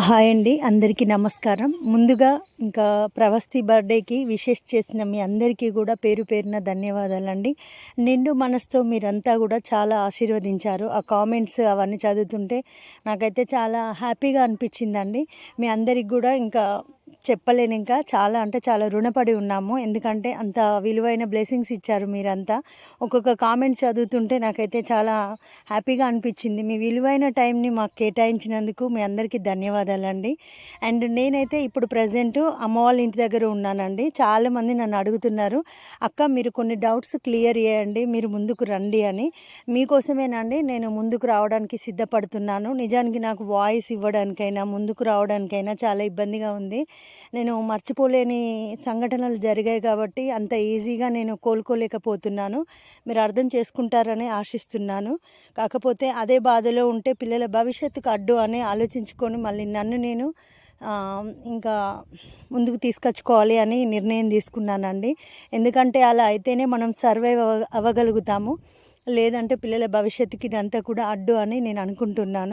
Hi అండి, అందరికీ నమస్కారం. ముందుగా ఇంకా ప్రవస్తి బర్త్డేకి విషెస్ చేసిన మీ అందరికీ కూడా పేరు పేరున ధన్యవాదాలండి. నిండు మనసుతో మీరంతా కూడా చాలా ఆశీర్వదించారు. ఆ కామెంట్స్ అవన్నీ చదువుతుంటే నాకైతే చాలా హ్యాపీగా అనిపించిందండి. మీ అందరికి కూడా ఇంకా చెప్పలేను, ఇంకా చాలా అంటే చాలా రుణపడి ఉన్నాము. ఎందుకంటే అంత విలువైన బ్లెస్సింగ్స్ ఇచ్చారు మీరంతా. ఒక్కొక్క కామెంట్ చదువుతుంటే నాకైతే చాలా హ్యాపీగా అనిపించింది. మీ విలువైన టైంని మాకు కేటాయించినందుకు మీ అందరికీ ధన్యవాదాలండి. అండ్ నేనైతే ఇప్పుడు ప్రజెంట్ అమ్మ వాళ్ళ ఇంటి దగ్గర ఉన్నానండి. చాలామంది నన్ను అడుగుతున్నారు, అక్క మీరు కొన్ని డౌట్స్ క్లియర్ చేయండి, మీరు ముందుకు రండి అని. మీకోసమేనండి నేను ముందుకు రావడానికి సిద్ధపడుతున్నాను. నిజానికి నాకు వాయిస్ ఇవ్వడానికైనా ముందుకు రావడానికైనా చాలా ఇబ్బందిగా ఉంది. నేను మర్చిపోలేని సంఘటనలు జరిగాయి కాబట్టి అంత ఈజీగా నేను కోలుకోలేకపోతున్నాను. మీరు అర్థం చేసుకుంటారని ఆశిస్తున్నాను. కాకపోతే అదే బాధలో ఉంటే పిల్లల భవిష్యత్తుకు అడ్డు అని ఆలోచించుకొని మళ్ళీ నన్ను నేను ఇంకా ముందుకు తీసుకొచ్చుకోవాలి అని నిర్ణయం తీసుకున్నానండి. ఎందుకంటే అలా అయితేనే మనం సర్వైవ్ అవ్వగలుగుతాము. లేదంటే పిల్లల భవిష్యత్తుకి ఇదంతా కూడా అడ్డు అని నేను అనుకుంటున్నాను.